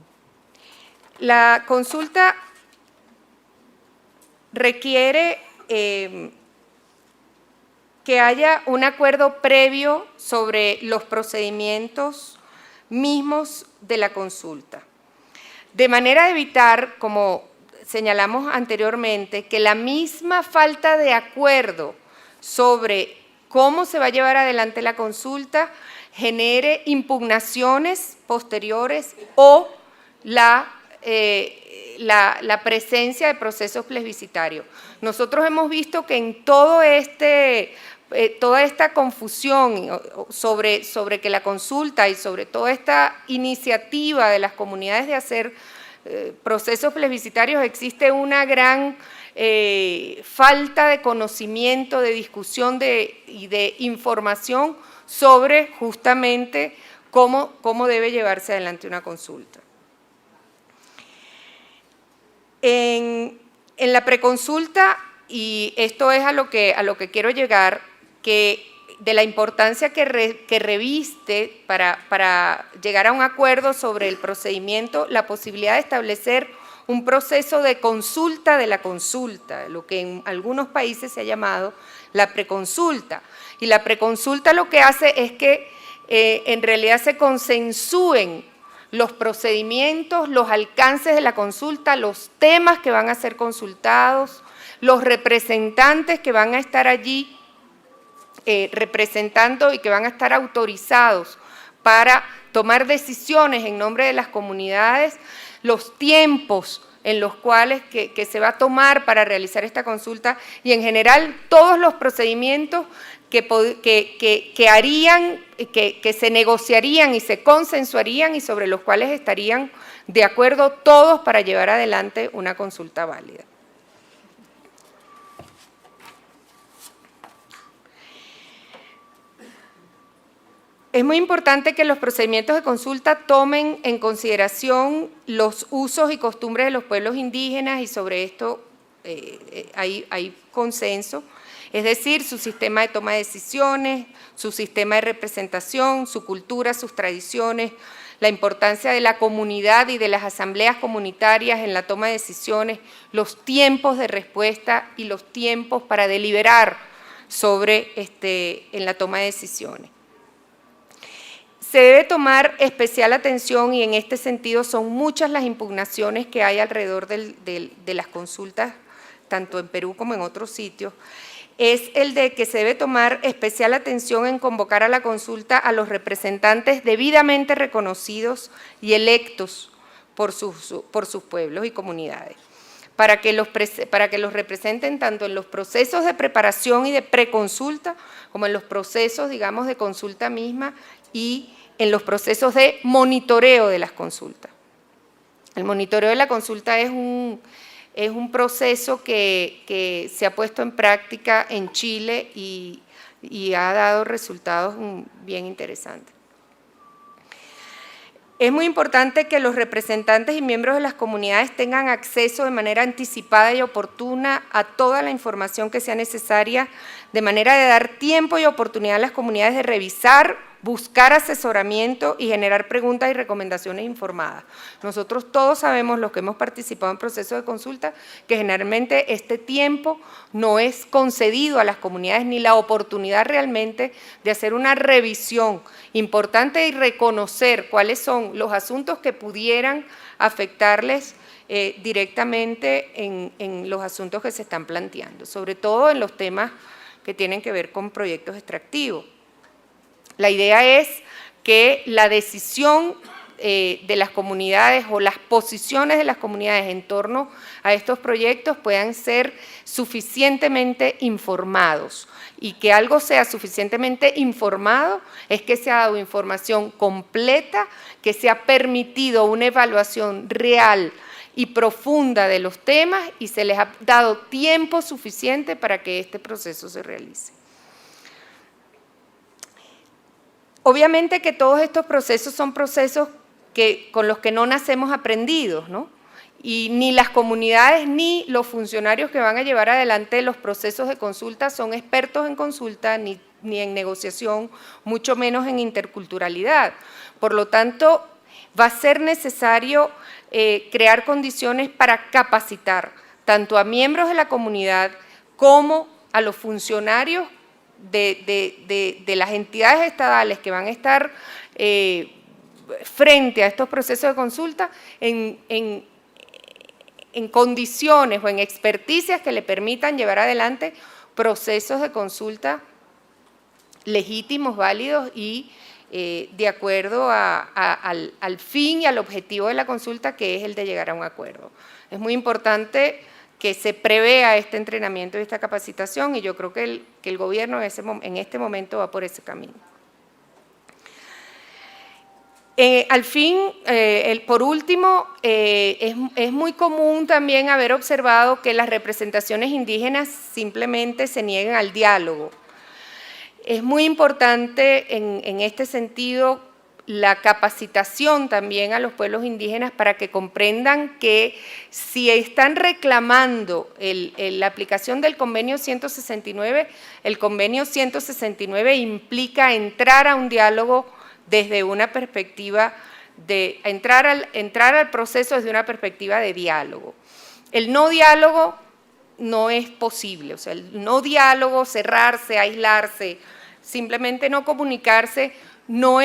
La consulta requiere que haya un acuerdo previo sobre los procedimientos mismos de la consulta, de manera de evitar, como señalamos anteriormente, que la misma falta de acuerdo sobre cómo se va a llevar adelante la consulta genere impugnaciones posteriores o la presencia de procesos plebiscitarios. Nosotros hemos visto que en toda esta confusión sobre que la consulta y sobre toda esta iniciativa de las comunidades de hacer procesos plebiscitarios existe una gran falta de conocimiento, de discusión y de información sobre justamente cómo debe llevarse adelante una consulta. En la preconsulta, y esto es a lo que quiero llegar, que de la importancia que reviste para llegar a un acuerdo sobre el procedimiento, la posibilidad de establecer un proceso de consulta de la consulta, lo que en algunos países se ha llamado la preconsulta. Y la preconsulta lo que hace es que en realidad se consensúen los procedimientos, los alcances de la consulta, los temas que van a ser consultados, los representantes que van a estar allí representando y que van a estar autorizados para tomar decisiones en nombre de las comunidades, los tiempos en los cuales que se va a tomar para realizar esta consulta y en general todos los procedimientos que harían, que se negociarían y se consensuarían y sobre los cuales estarían de acuerdo todos para llevar adelante una consulta válida. Es muy importante que los procedimientos de consulta tomen en consideración los usos y costumbres de los pueblos indígenas y sobre esto hay consenso, es decir, su sistema de toma de decisiones, su sistema de representación, su cultura, sus tradiciones, la importancia de la comunidad y de las asambleas comunitarias en la toma de decisiones, los tiempos de respuesta y los tiempos para deliberar sobre en la toma de decisiones. Se debe tomar especial atención y en este sentido son muchas las impugnaciones que hay alrededor de las consultas, tanto en Perú como en otros sitios, es el de que se debe tomar especial atención en convocar a la consulta a los representantes debidamente reconocidos y electos por sus pueblos y comunidades, para que los representen tanto en los procesos de preparación y de preconsulta como en los procesos, digamos, de consulta misma y en los procesos de monitoreo de las consultas. El monitoreo de la consulta es un proceso que se ha puesto en práctica en Chile y ha dado resultados bien interesantes. Es muy importante que los representantes y miembros de las comunidades tengan acceso de manera anticipada y oportuna a toda la información que sea necesaria, de manera de dar tiempo y oportunidad a las comunidades de revisar, buscar asesoramiento y generar preguntas y recomendaciones informadas. Nosotros todos sabemos, los que hemos participado en procesos de consulta, que generalmente este tiempo no es concedido a las comunidades ni la oportunidad realmente de hacer una revisión importante y reconocer cuáles son los asuntos que pudieran afectarles directamente en los asuntos que se están planteando, sobre todo en los temas que tienen que ver con proyectos extractivos. La idea es que la decisión de las comunidades o las posiciones de las comunidades en torno a estos proyectos puedan ser suficientemente informados y que algo sea suficientemente informado es que se ha dado información completa, que se ha permitido una evaluación real y profunda de los temas y se les ha dado tiempo suficiente para que este proceso se realice. Obviamente que todos estos procesos son procesos con los que no nacemos aprendidos, ¿no? Y ni las comunidades ni los funcionarios que van a llevar adelante los procesos de consulta son expertos en consulta ni en negociación, mucho menos en interculturalidad. Por lo tanto, va a ser necesario crear condiciones para capacitar tanto a miembros de la comunidad como a los funcionarios de las entidades estadales que van a estar frente a estos procesos de consulta en condiciones o en experticias que le permitan llevar adelante procesos de consulta legítimos, válidos y de acuerdo al fin y al objetivo de la consulta, que es el de llegar a un acuerdo. Es muy importante que se prevea este entrenamiento y esta capacitación y yo creo que el gobierno en este momento va por ese camino. Al fin, por último, es muy común también haber observado que las representaciones indígenas simplemente se niegan al diálogo. Es muy importante en este sentido la capacitación también a los pueblos indígenas para que comprendan que si están reclamando la aplicación del convenio 169, el convenio 169 implica entrar a un diálogo desde una perspectiva de entrar al proceso desde una perspectiva de diálogo. El no diálogo no es posible, o sea, el no diálogo, cerrarse, aislarse, simplemente no comunicarse, no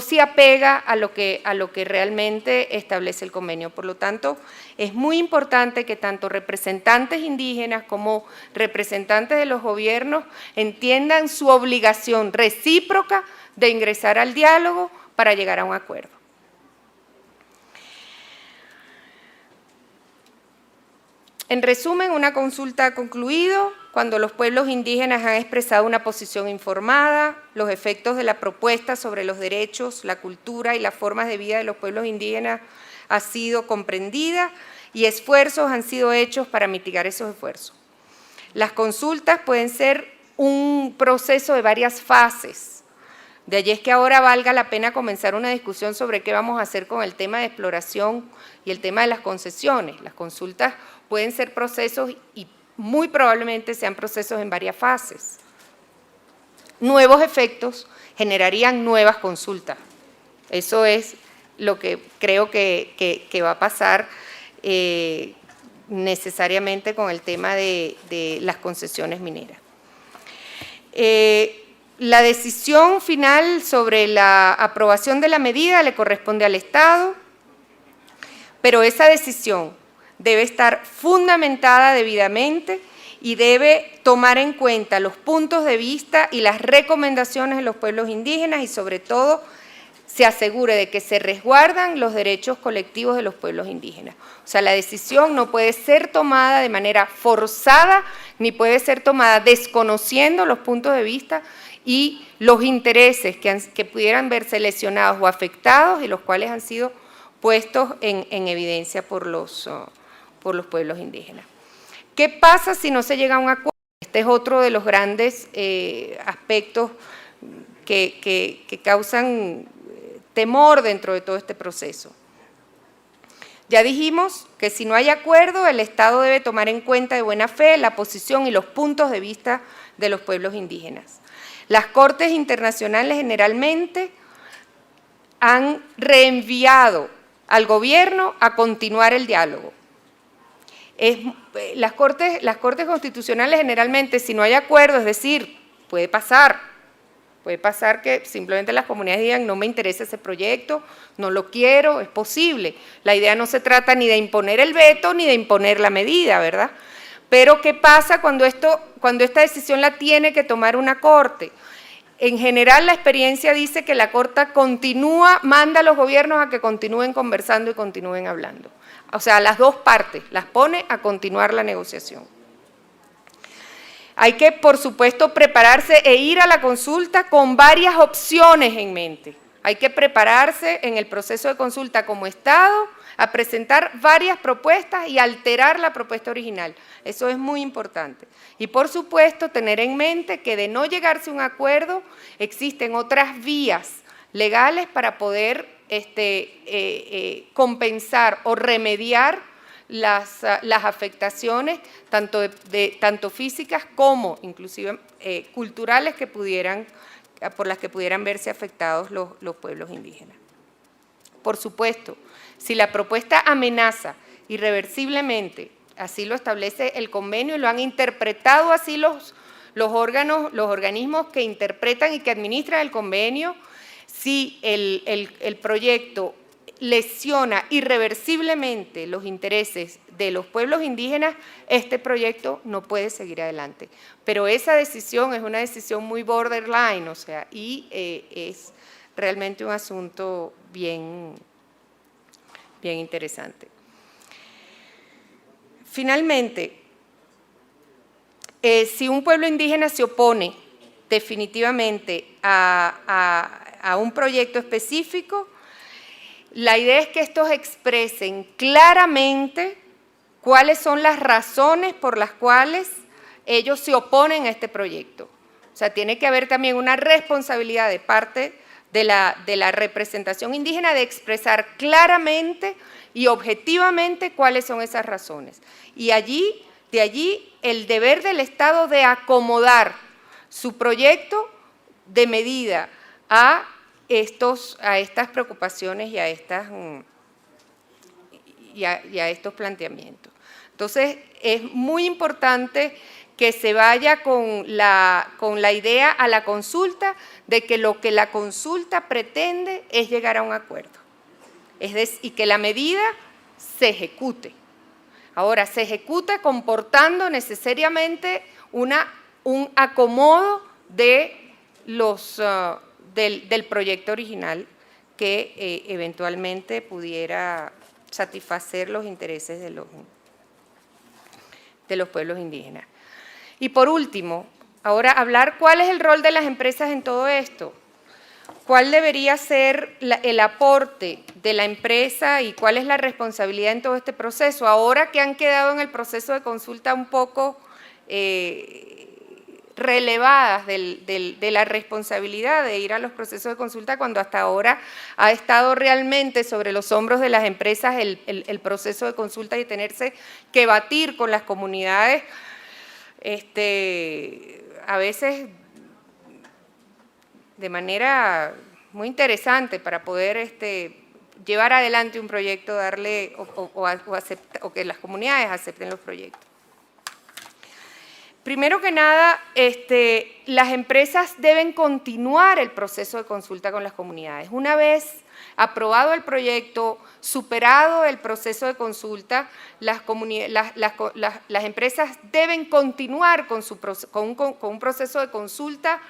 se apega a lo que realmente establece el convenio. Por lo tanto, es muy importante que tanto representantes indígenas como representantes de los gobiernos entiendan su obligación recíproca de ingresar al diálogo para llegar a un acuerdo. En resumen, una consulta ha concluido cuando los pueblos indígenas han expresado una posición informada, los efectos de la propuesta sobre los derechos, la cultura y las formas de vida de los pueblos indígenas ha sido comprendida y esfuerzos han sido hechos para mitigar esos esfuerzos. Las consultas pueden ser un proceso de varias fases. De allí es que ahora valga la pena comenzar una discusión sobre qué vamos a hacer con el tema de exploración y el tema de las concesiones. Las consultas pueden ser procesos y muy probablemente sean procesos en varias fases. Nuevos efectos generarían nuevas consultas. Eso es lo que creo que va a pasar necesariamente con el tema de las concesiones mineras. La decisión final sobre la aprobación de la medida le corresponde al Estado, pero esa decisión debe estar fundamentada debidamente y debe tomar en cuenta los puntos de vista y las recomendaciones de los pueblos indígenas y sobre todo se asegure de que se resguardan los derechos colectivos de los pueblos indígenas. O sea, la decisión no puede ser tomada de manera forzada ni puede ser tomada desconociendo los puntos de vista y los intereses que pudieran verse lesionados o afectados y los cuales han sido puestos en evidencia por los pueblos indígenas. ¿Qué pasa si no se llega a un acuerdo? Este es otro de los grandes aspectos que causan temor dentro de todo este proceso. Ya dijimos que si no hay acuerdo, el Estado debe tomar en cuenta de buena fe la posición y los puntos de vista de los pueblos indígenas. Las Cortes internacionales generalmente han reenviado al gobierno a continuar el diálogo. Las cortes constitucionales generalmente, si no hay acuerdo, es decir, puede pasar que simplemente las comunidades digan no me interesa ese proyecto, no lo quiero, es posible. La idea no se trata ni de imponer el veto ni de imponer la medida, ¿verdad? Pero ¿qué pasa cuando esta decisión la tiene que tomar una corte? En general la experiencia dice que la corte manda a los gobiernos a que continúen conversando y continúen hablando. O sea, las dos partes las pone a continuar la negociación. Hay que, por supuesto, prepararse e ir a la consulta con varias opciones en mente. Hay que prepararse en el proceso de consulta como Estado a presentar varias propuestas y alterar la propuesta original. Eso es muy importante. Y, por supuesto, tener en mente que de no llegarse a un acuerdo, existen otras vías legales para poder compensar o remediar las afectaciones tanto físicas como inclusive culturales por las que pudieran verse afectados los pueblos indígenas. Por supuesto, si la propuesta amenaza irreversiblemente, así lo establece el convenio y lo han interpretado así los organismos que interpretan y que administran el convenio, si el proyecto lesiona irreversiblemente los intereses de los pueblos indígenas, este proyecto no puede seguir adelante. Pero esa decisión es una decisión muy borderline, o sea, y es realmente un asunto bien interesante. Finalmente, si un pueblo indígena se opone definitivamente a un proyecto específico, la idea es que estos expresen claramente cuáles son las razones por las cuales ellos se oponen a este proyecto. O sea, tiene que haber también una responsabilidad de parte de la representación indígena de expresar claramente y objetivamente cuáles son esas razones. Y de allí el deber del Estado de acomodar su proyecto de medida a estas preocupaciones y a estos planteamientos. Entonces, es muy importante que se vaya con la idea a la consulta de que lo que la consulta pretende es llegar a un acuerdo. Y que la medida se ejecute. Ahora, se ejecuta comportando necesariamente un acomodo del proyecto original que eventualmente pudiera satisfacer los intereses de los pueblos indígenas. Y por último, ahora hablar cuál es el rol de las empresas en todo esto. ¿Cuál debería ser el aporte de la empresa y cuál es la responsabilidad en todo este proceso? Ahora que han quedado en el proceso de consulta un poco relevadas de la responsabilidad de ir a los procesos de consulta, cuando hasta ahora ha estado realmente sobre los hombros de las empresas el proceso de consulta y tenerse que batir con las comunidades, a veces de manera muy interesante para poder llevar adelante un proyecto, o que las comunidades acepten los proyectos. Primero que nada, las empresas deben continuar el proceso de consulta con las comunidades. Una vez aprobado el proyecto, superado el proceso de consulta, las empresas deben continuar con un proceso de consulta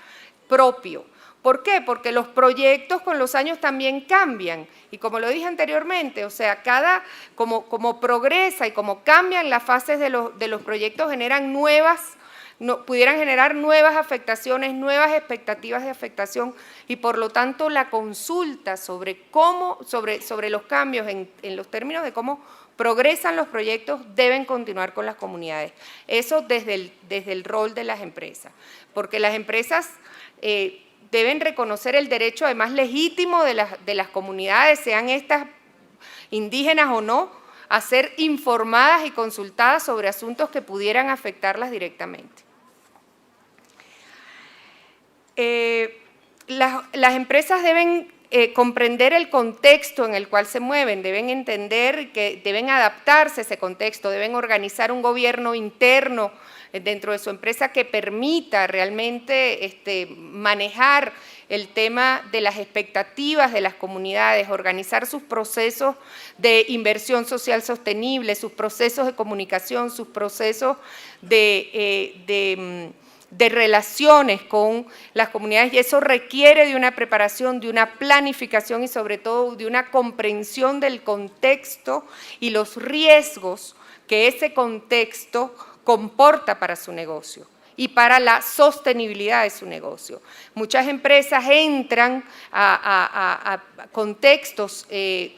propio. ¿Por qué? Porque los proyectos con los años también cambian. Y como lo dije anteriormente, o sea, como progresa y como cambian las fases de los proyectos, pudieran generar nuevas afectaciones, nuevas expectativas de afectación, y por lo tanto la consulta sobre los cambios en los términos de cómo progresan los proyectos deben continuar con las comunidades. Eso desde el rol de las empresas, porque las empresas deben reconocer el derecho además legítimo de las comunidades, sean estas indígenas o no, a ser informadas y consultadas sobre asuntos que pudieran afectarlas directamente. Las empresas deben comprender el contexto en el cual se mueven, deben entender que deben adaptarse a ese contexto, deben organizar un gobierno interno dentro de su empresa que permita realmente manejar el tema de las expectativas de las comunidades, organizar sus procesos de inversión social sostenible, sus procesos de comunicación, sus procesos de relaciones con las comunidades, y eso requiere de una preparación, de una planificación y sobre todo de una comprensión del contexto y los riesgos que ese contexto comporta para su negocio y para la sostenibilidad de su negocio. Muchas empresas entran a contextos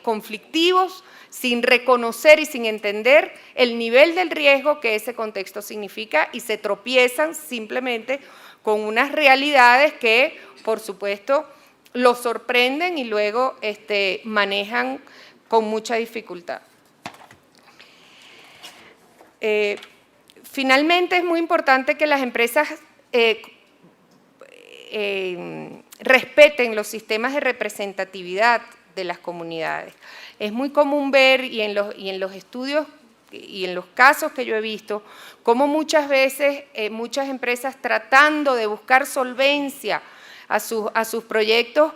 conflictivos sin reconocer y sin entender el nivel del riesgo que ese contexto significa, y se tropiezan simplemente con unas realidades que, por supuesto, los sorprenden y luego manejan con mucha dificultad. Finalmente, es muy importante que las empresas respeten los sistemas de representatividad de las comunidades. Es muy común ver, y en los estudios y en los casos que yo he visto, cómo muchas veces muchas empresas, tratando de buscar solvencia a sus proyectos,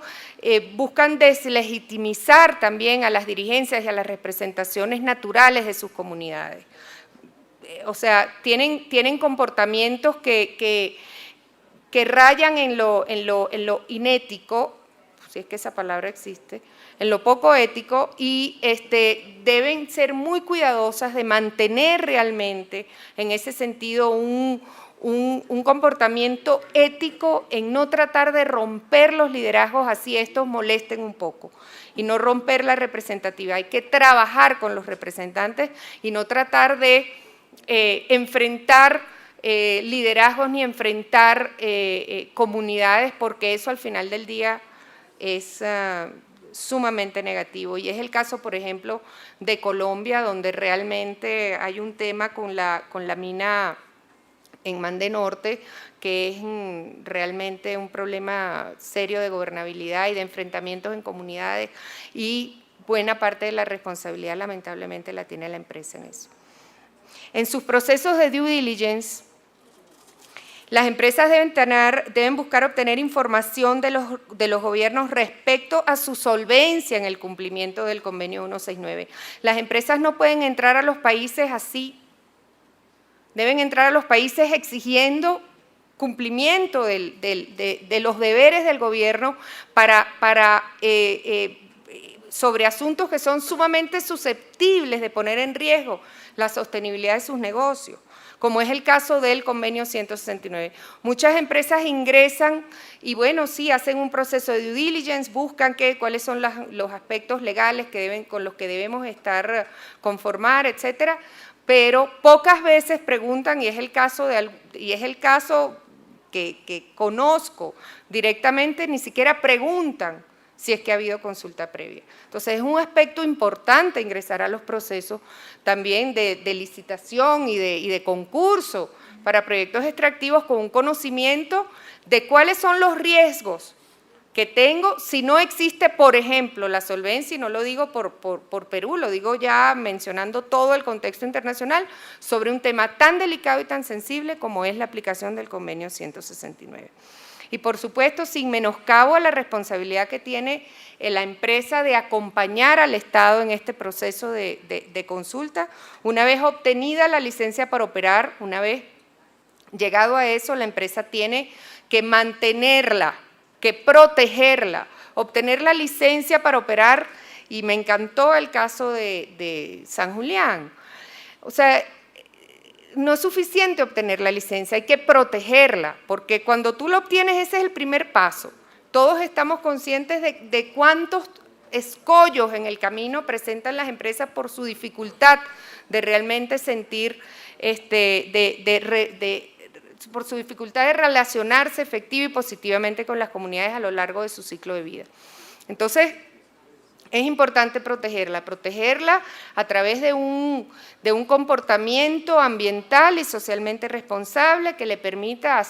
buscan deslegitimizar también a las dirigencias y a las representaciones naturales de sus comunidades. O sea, tienen comportamientos que rayan en lo inético, si es que esa palabra existe, en lo poco ético, y deben ser muy cuidadosas de mantener realmente en ese sentido un comportamiento ético, en no tratar de romper los liderazgos así estos molesten un poco, y no romper la representatividad. Hay que trabajar con los representantes y no tratar de enfrentar liderazgos ni enfrentar comunidades, porque eso al final del día es sumamente negativo. Y es el caso, por ejemplo, de Colombia, donde realmente hay un tema con la mina en Mande Norte, que es realmente un problema serio de gobernabilidad y de enfrentamientos en comunidades, y buena parte de la responsabilidad lamentablemente la tiene la empresa en eso. En sus procesos de due diligence, las empresas deben buscar obtener información de los gobiernos respecto a su solvencia en el cumplimiento del convenio 169. Las empresas no pueden entrar a los países así. Deben entrar a los países exigiendo cumplimiento de los deberes del gobierno sobre asuntos que son sumamente susceptibles de poner en riesgo la sostenibilidad de sus negocios, como es el caso del convenio 169. Muchas empresas ingresan y bueno, sí, hacen un proceso de due diligence, buscan cuáles son los aspectos legales con los que debemos estar conformar, etcétera, pero pocas veces preguntan, y es el caso que conozco directamente, ni siquiera preguntan si es que ha habido consulta previa. Entonces, es un aspecto importante ingresar a los procesos también de licitación y de concurso para proyectos extractivos con un conocimiento de cuáles son los riesgos que tengo si no existe, por ejemplo, la solvencia, y no lo digo por Perú, lo digo ya mencionando todo el contexto internacional, sobre un tema tan delicado y tan sensible como es la aplicación del convenio 169. Y por supuesto, sin menoscabo a la responsabilidad que tiene la empresa de acompañar al Estado en este proceso de consulta. Una vez obtenida la licencia para operar, una vez llegado a eso, la empresa tiene que mantenerla, que protegerla, obtener la licencia para operar, y me encantó el caso de San Julián. O sea, no es suficiente obtener la licencia, hay que protegerla, porque cuando tú la obtienes, ese es el primer paso. Todos estamos conscientes de cuántos escollos en el camino presentan las empresas por su dificultad de realmente sentir, por su dificultad de relacionarse efectiva y positivamente con las comunidades a lo largo de su ciclo de vida. Entonces, es importante protegerla a través de un comportamiento ambiental y socialmente responsable que le permita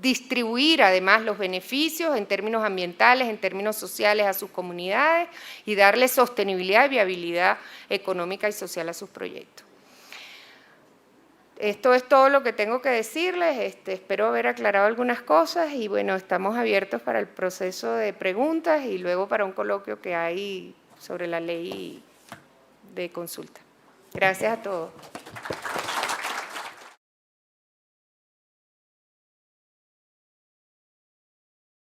distribuir además los beneficios en términos ambientales, en términos sociales a sus comunidades y darle sostenibilidad y viabilidad económica y social a sus proyectos. Esto es todo lo que tengo que decirles, espero haber aclarado algunas cosas y bueno, estamos abiertos para el proceso de preguntas y luego para un coloquio que hay sobre la ley de consulta. Gracias a todos.